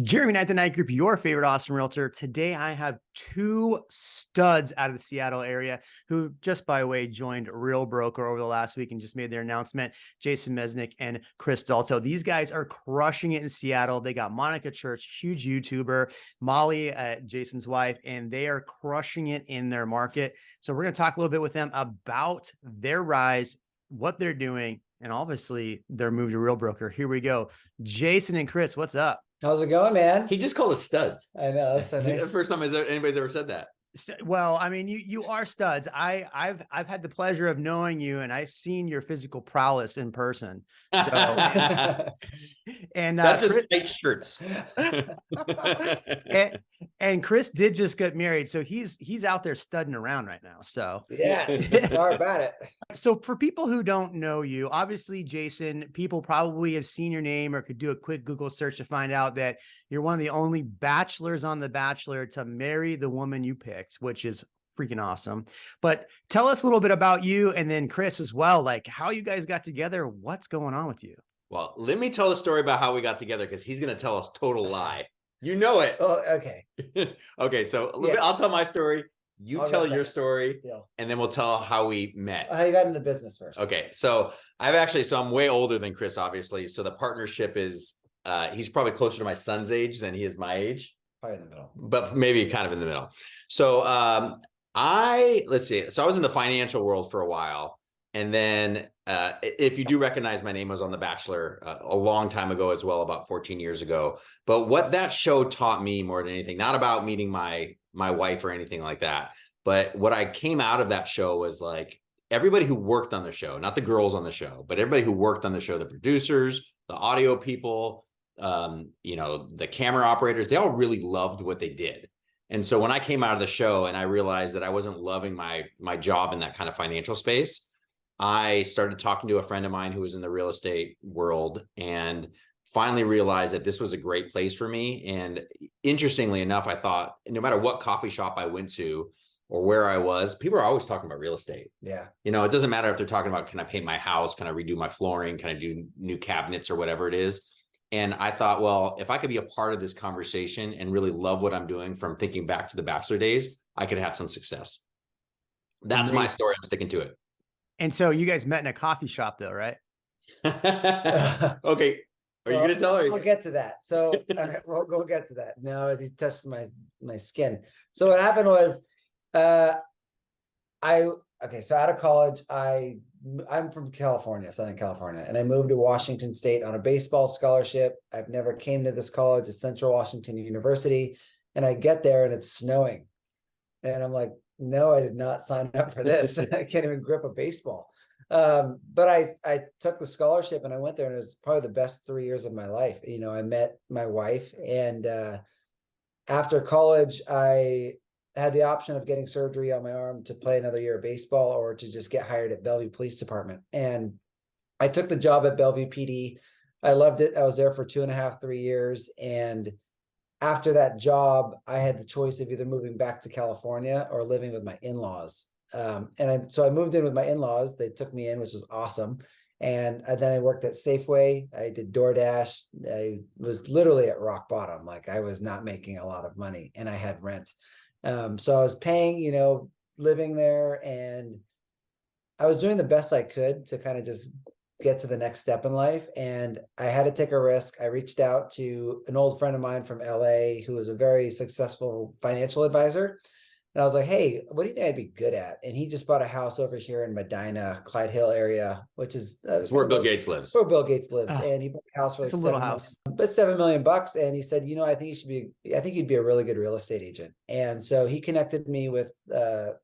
Jeremy Knight, the Night Group, your favorite Austin realtor. Today, I have two studs out of the Seattle area who, just by the way, joined Real Broker over the last week and just made their announcement. Jason Mesnick and Chris Dalto. These guys are crushing it in Seattle. They got Monica Church, huge YouTuber, Molly, Jason's wife, and they are crushing it in their market. So we're going to talk a little bit with them about their rise, what they're doing, and obviously their move to Real Broker. Here we go. Jason and Chris, what's up? How's it going, man? He just called us studs. I know. That's so nice. That's the first time anybody's ever said that. Well, I mean, you are studs. I've had the pleasure of knowing you, and I've seen your physical prowess in person. So, and that's just Chris, tight shirts. and Chris did just get married, so he's out there studding around right now. So yeah, sorry about it. So for people who don't know you, obviously, Jason, people probably have seen your name or could do a quick Google search to find out that you're one of the only bachelors on The Bachelor to marry the woman you picked, which is freaking awesome. But tell us a little bit about you, and then Chris as well, like how you guys got together. What's going on with you? Well, let me tell the story about how we got together, because he's going to tell us total lie. You know it. Oh, okay. Okay, so I'll tell my story. You tell your story, and then we'll tell how we met. How you got into business first. Okay, so I'm way older than Chris, obviously. So the partnership is, he's probably closer to my son's age than he is my age. Probably in the middle. But maybe kind of in the middle. So let's see. So I was in the financial world for a while. And then if you do recognize my name, I was on The Bachelor a long time ago as well, about 14 years ago. But what that show taught me more than anything, not about meeting my wife or anything like that, but what I came out of that show was like everybody who worked on the show, not the girls on the show, but everybody who worked on the show, the producers, the audio people, the camera operators, they all really loved what they did. And so when I came out of the show and I realized that I wasn't loving my job in that kind of financial space, I started talking to a friend of mine who was in the real estate world and finally realized that this was a great place for me. And interestingly enough, I thought no matter what coffee shop I went to or where I was, people are always talking about real estate. Yeah. It doesn't matter if they're talking about, can I paint my house? Can I redo my flooring? Can I do new cabinets or whatever it is? And I thought, well, if I could be a part of this conversation and really love what I'm doing from thinking back to the Bachelor days, I could have some success. That's my story. I'm sticking to it. And so you guys met in a coffee shop though, right? Okay. Are you going to tell her? We'll get to that. So we'll get to that. No, he touched my skin. So what happened was, so out of college, I'm from California, Southern California, and I moved to Washington State on a baseball scholarship. I've never came to this college. It's Central Washington University. And I get there and it's snowing. And I'm like, no, I did not sign up for this. I can't even grip a baseball. But I took the scholarship and I went there, and it was probably the best 3 years of my life. I met my wife, and after college, I had the option of getting surgery on my arm to play another year of baseball or to just get hired at Bellevue Police Department. And I took the job at Bellevue PD. I loved it. I was there for 2.5, 3 years. And after that job, I had the choice of either moving back to California or living with my in-laws. So I moved in with my in-laws. They took me in, which was awesome. And then I worked at Safeway. I did DoorDash. I was literally at rock bottom. Like I was not making a lot of money and I had rent. So I was paying, living there, and I was doing the best I could to kind of just get to the next step in life. And I had to take a risk. I reached out to an old friend of mine from LA who was a very successful financial advisor. And I was like, hey, what do you think I'd be good at? And he just bought a house over here in Medina, Clyde Hill area, which is it's where Bill Gates lives. Where Bill Gates lives. And he bought a house for like a little house, but $7 million. And he said, I think you'd be a really good real estate agent. And so he connected me with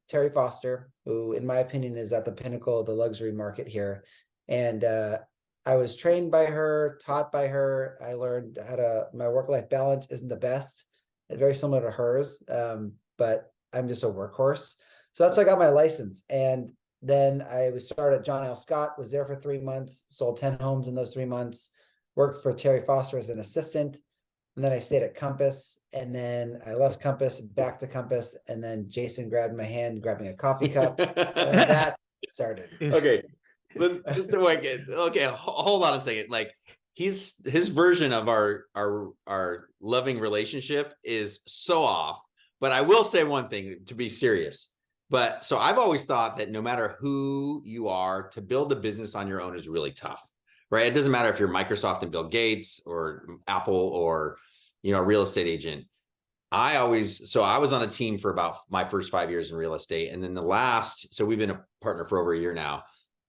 Terry Foster, who in my opinion is at the pinnacle of the luxury market here. And I was trained by her, taught by her. I learned my work-life balance isn't the best, very similar to hers, but I'm just a workhorse. So that's how I got my license. And then I started at John L. Scott, was there for 3 months, sold 10 homes in those 3 months, worked for Terry Foster as an assistant. And then I stayed at Compass, and then I left Compass, back to Compass. And then Jason grabbed my hand, grabbing a coffee cup. And that started. Okay. Okay, hold on a second. Like, his version of our loving relationship is so off. But I will say one thing, to be serious. But so I've always thought that no matter who you are, to build a business on your own is really tough, right? It doesn't matter if you're Microsoft and Bill Gates or Apple or, a real estate agent. I was on a team for about my first 5 years in real estate. And then so we've been a partner for over a year now.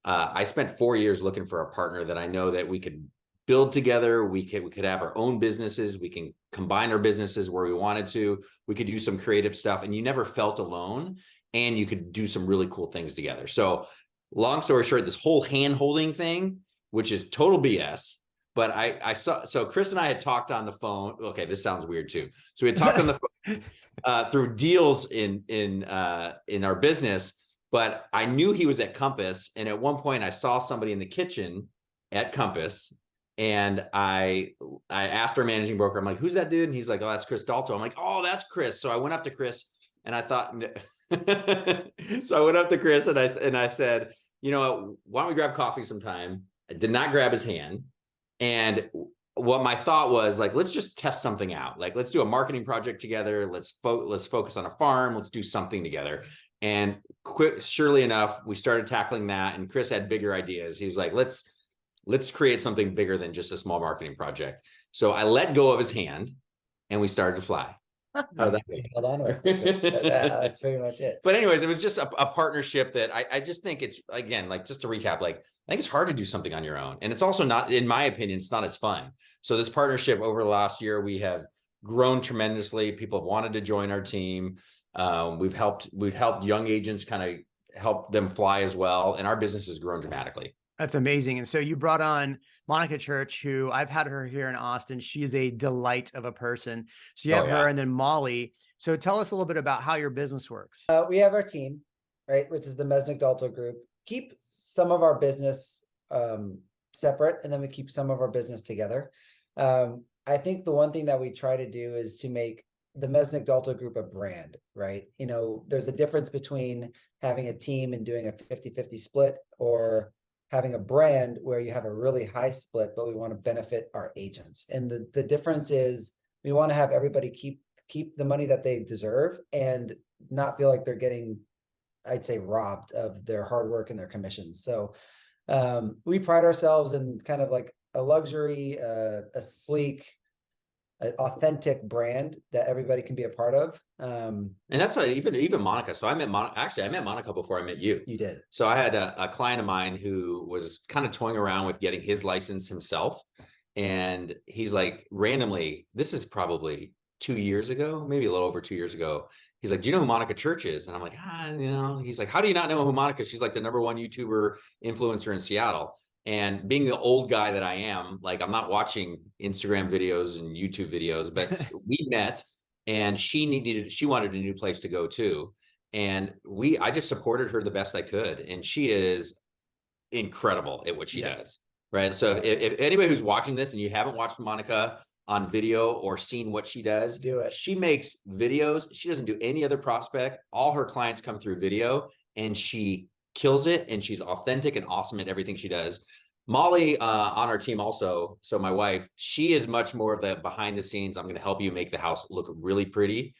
I spent 4 years looking for a partner that I know that we could build together. We could have our own businesses. We can combine our businesses where we wanted to. We could do some creative stuff, and you never felt alone, and you could do some really cool things together. So long story short, this whole hand-holding thing, which is total BS. But I saw, so Chris and I had talked on the phone. Okay, this sounds weird too. So we had talked on the phone through deals in our business, but I knew he was at Compass. And at one point I saw somebody in the kitchen at Compass, and I asked our managing broker, I'm like, who's that dude? And he's like, oh, that's Chris Dalto. I'm like, oh, that's Chris. So I went up to Chris and I thought, so I went up to Chris and I said, why don't we grab coffee sometime? I did not grab his hand. And what my thought was, like, let's just test something out. Like, let's do a marketing project together. Let's focus on a farm. Let's do something together. And surely enough, we started tackling that. And Chris had bigger ideas. He was like, let's create something bigger than just a small marketing project. So I let go of his hand and we started to fly. Hold on. That's pretty much it. But anyways, it was just a partnership that I just think it's, again, like, just to recap, like, I think it's hard to do something on your own. And it's also not, in my opinion, it's not as fun. So this partnership over the last year, we have grown tremendously. People have wanted to join our team. We've helped young agents kind of help them fly as well. And our business has grown dramatically. That's amazing. And so you brought on Monica Church, who I've had her here in Austin. She's a delight of a person. So you have her and then Molly. So tell us a little bit about how your business works. We have our team, right, which is the Mesnick Dalto Group. Keep some of our business separate, and then we keep some of our business together. I think the one thing that we try to do is to make the Mesnick Dalto Group a brand, right? There's a difference between having a team and doing a 50-50 split, or having a brand where you have a really high split, but we want to benefit our agents. And the difference is we want to have everybody keep the money that they deserve and not feel like they're getting, I'd say, robbed of their hard work and their commissions. So we pride ourselves in kind of like a luxury, a sleek, an authentic brand that everybody can be a part of. And that's even Monica. So I met Monica before I met you. You did. So I had a client of mine who was kind of toying around with getting his license himself. And he's like, randomly, this is probably 2 years ago, maybe a little over 2 years ago. He's like, do you know who Monica Church is? And I'm like, he's like, how do you not know who Monica is? She's like the #1 YouTuber influencer in Seattle. And being the old guy that I am, like, I'm not watching Instagram videos and YouTube videos, but we met, and she wanted a new place to go to. And I just supported her the best I could. And she is incredible at what she does. Right. So if anybody who's watching this and you haven't watched Monica on video or seen what she does, do it. She makes videos. She doesn't do any other prospect. All her clients come through video, and she kills it. And she's authentic and awesome at everything she does. Molly on our team also. So my wife, she is much more of the behind the scenes. I'm going to help you make the house look really pretty.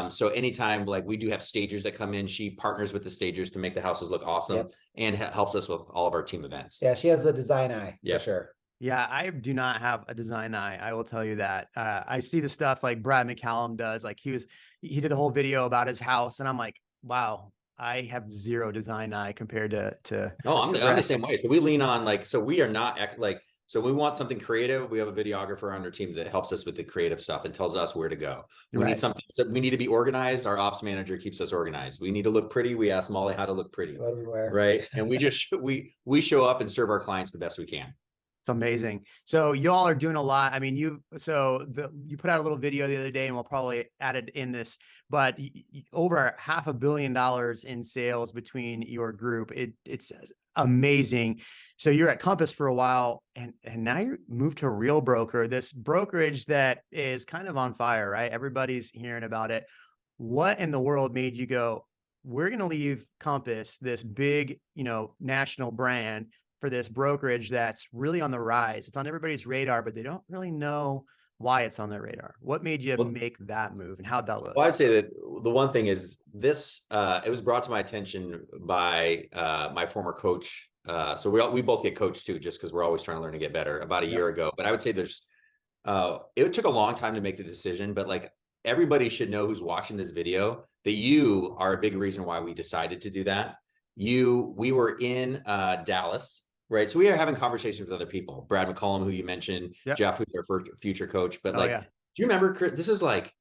So anytime, like, we do have stagers that come in, she partners with the stagers to make the houses look awesome, and helps us with all of our team events. Yeah, she has the design eye for sure. Yeah, I do not have a design eye. I will tell you that. I see the stuff like Brad McCallum does. Like he did the whole video about his house, and I'm like, wow, I have zero design eye compared to. Oh, I'm the same way. So we lean on, like, so we are not like, so we want something creative. We have a videographer on our team that helps us with the creative stuff and tells us where to go. We need something. So we need to be organized. Our ops manager keeps us organized. We need to look pretty. We ask Molly how to look pretty. Right. And we just, we show up and serve our clients the best we can. It's amazing. So y'all are doing a lot. I mean, you put out a little video the other day, and we'll probably add it in this, but over $500 million in sales between your group. It's amazing. So you're at Compass for a while, and now you moved to Real Broker, this brokerage that is kind of on fire, right? Everybody's hearing about it. What in the world made you go, we're going to leave Compass, this big, national brand, for this brokerage that's really on the rise. It's on everybody's radar, but they don't really know why it's on their radar. What made you make that move, and how'd that look? Well, I'd say that the one thing is this, it was brought to my attention by my former coach. So we both get coached too, just because we're always trying to learn to get better, about a year ago. But I would say it took a long time to make the decision, but like everybody should know who's watching this video that you are a big reason why we decided to do that. We were in Dallas, right? So we are having conversations with other people. Brad McCollum, who you mentioned, Jeff, who's our future coach. But do you remember, Chris, this is like,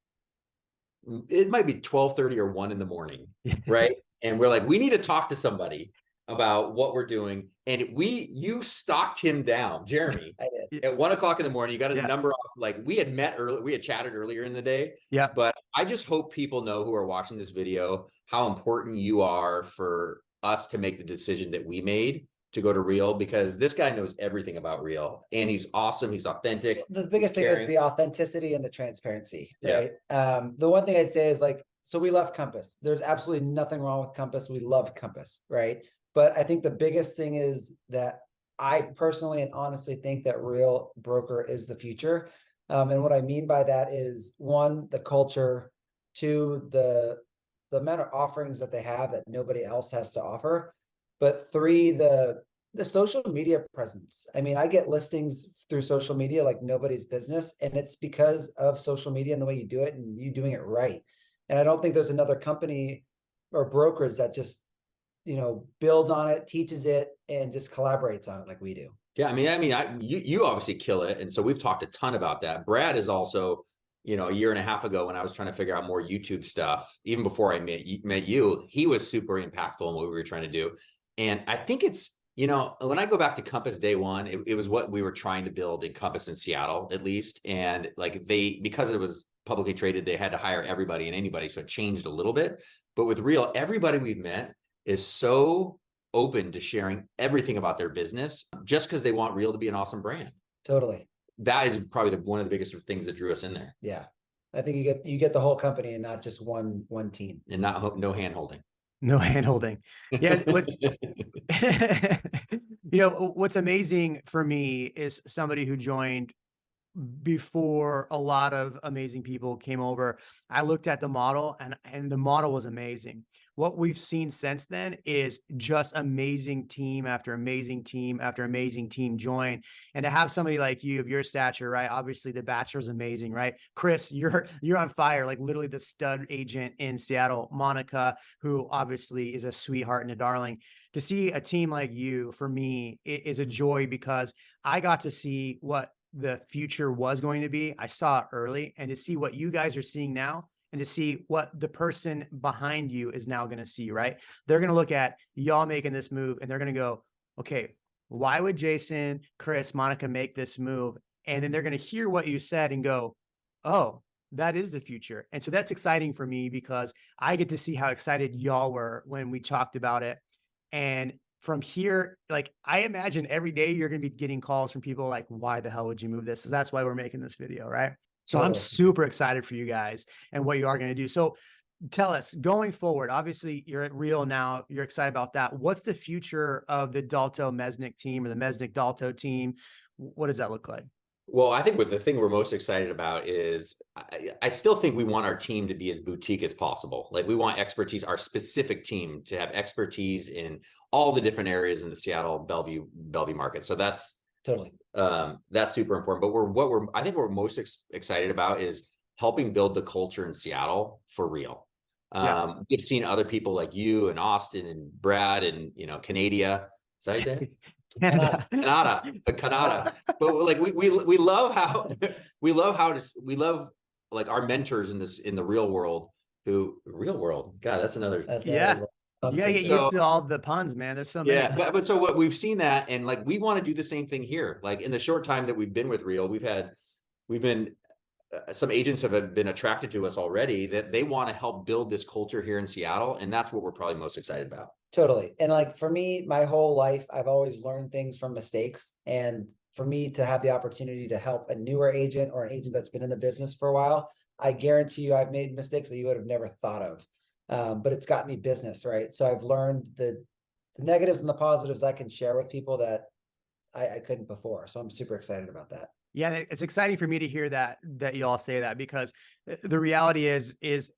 it might be 12:30 or 1 in the morning, right? And we're like, we need to talk to somebody about what we're doing. And you stalked him down, Jeremy, at 1 o'clock in the morning. You got his number off. Like, we had met early, we had chatted earlier in the day. Yeah. But I just hope people know, who are watching this video, how important you are for us to make the decision that we made to go to Real, because this guy knows everything about Real, and he's awesome. He's authentic. The biggest thing is the authenticity and the transparency, right? The one thing I'd say is, like, so we left Compass. There's absolutely nothing wrong with Compass. We love Compass, right? But I think the biggest thing is that I personally and honestly think that Real Broker is the future. And what I mean by that is, one, the culture; two, the amount of offerings that they have that nobody else has to offer; but three, the social media presence. I mean, I get listings through social media like nobody's business, and it's because of social media and the way you do it, and you doing it right. And I don't think there's another company or brokerage that just, builds on it, teaches it, and just collaborates on it like we do. Yeah, you obviously kill it, and so we've talked a ton about that. Brad is also, a year and a half ago, when I was trying to figure out more YouTube stuff, even before I met you, he was super impactful in what we were trying to do. And I think it's, when I go back to Compass day one, it was what we were trying to build in Compass in Seattle, at least. And like because it was publicly traded, they had to hire everybody and anybody. So it changed a little bit. But with Real, everybody we've met is so open to sharing everything about their business, just because they want Real to be an awesome brand. Totally. That is probably one of the biggest things that drew us in there. Yeah. I think you get the whole company and not just one team. And no hand holding. No hand holding. Yeah. What's amazing for me is somebody who joined before a lot of amazing people came over. I looked at the model, and the model was amazing. What we've seen since then is just amazing team after amazing team after amazing team join. And to have somebody like you of your stature, right? Obviously the Bachelor is amazing, right? Chris, you're on fire, like literally the stud agent in Seattle. Monica, who obviously is a sweetheart and a darling. To see a team like you, for me, it is a joy, because I got to see what the future was going to be. I saw it early, and to see what you guys are seeing now, and to see what the person behind you is now going to see, right? They're going to look at y'all making this move, and they're going to go, okay, why would Jason, Chris, Monica make this move? And then they're going to hear what you said and go, oh, that is the future. And so that's exciting for me, because I get to see how excited y'all were when we talked about it. And from here, like, I imagine every day you're going to be getting calls from people like, why the hell would you move this? So that's why we're making this video, right? So I'm super excited for you guys and what you are going to do. So tell us, going forward, obviously you're at Real now, you're excited about that. What's the future of the Dalto Mesnick team, or the Mesnick Dalto team? What does that look like? Well, I think the thing we're most excited about is I still think we want our team to be as boutique as possible. Like, we want expertise, our specific team to have expertise in all the different areas in the Seattle Bellevue market. So that's super important. But I think what we're most excited about is helping build the culture in Seattle for Real. We've seen other people like you and Austin and Brad and, Canada. Is that how you say it? Canada. But like, we love like our mentors in the real world, God, that's another. You gotta get used to all the puns, man. There's so many. Yeah, but so what we've seen that, and like, we want to do the same thing here. Like, in the short time that we've been with Real, some agents have been attracted to us already, that they want to help build this culture here in Seattle. And that's what we're probably most excited about. Totally. And like, for me, my whole life, I've always learned things from mistakes. And for me to have the opportunity to help a newer agent or an agent that's been in the business for a while, I guarantee you I've made mistakes that you would have never thought of. But it's got me business, right? So I've learned the negatives and the positives I can share with people that I couldn't before. So I'm super excited about that. Yeah, it's exciting for me to hear that y'all say that, because the reality is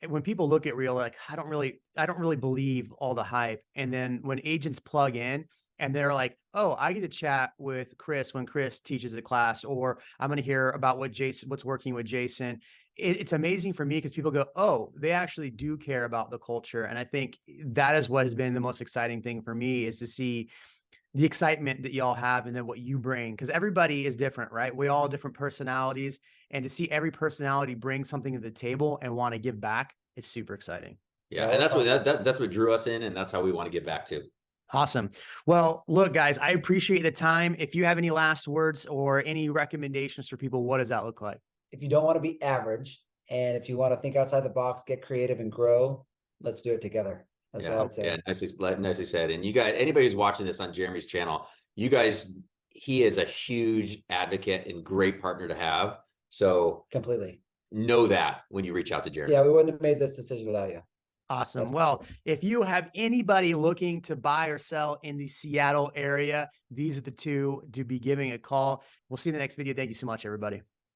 when people look at Real, like, I don't really believe all the hype. And then when agents plug in and they're like, oh, I get to chat with Chris when Chris teaches a class, or I'm going to hear about what's working with Jason. It's amazing for me because people go, oh, they actually do care about the culture. And I think that is what has been the most exciting thing for me, is to see the excitement that y'all have and then what you bring, because everybody is different, right? We all have different personalities, and to see every personality bring something to the table and want to give back, it's super exciting. Yeah, and that's what that's what drew us in, and that's how we want to give back too. Awesome. Well, look, guys, I appreciate the time. If you have any last words or any recommendations for people, what does that look like? If you don't want to be average, and if you want to think outside the box, get creative and grow, let's do it together. That's all I'd say. Yeah, nicely said. And you guys, anybody who's watching this on Jeremy's channel, you guys, he is a huge advocate and great partner to have. So Completely know that when you reach out to Jeremy. Yeah, we wouldn't have made this decision without you. Awesome. Well, if you have anybody looking to buy or sell in the Seattle area, these are the two to be giving a call. We'll see you in the next video. Thank you so much, everybody.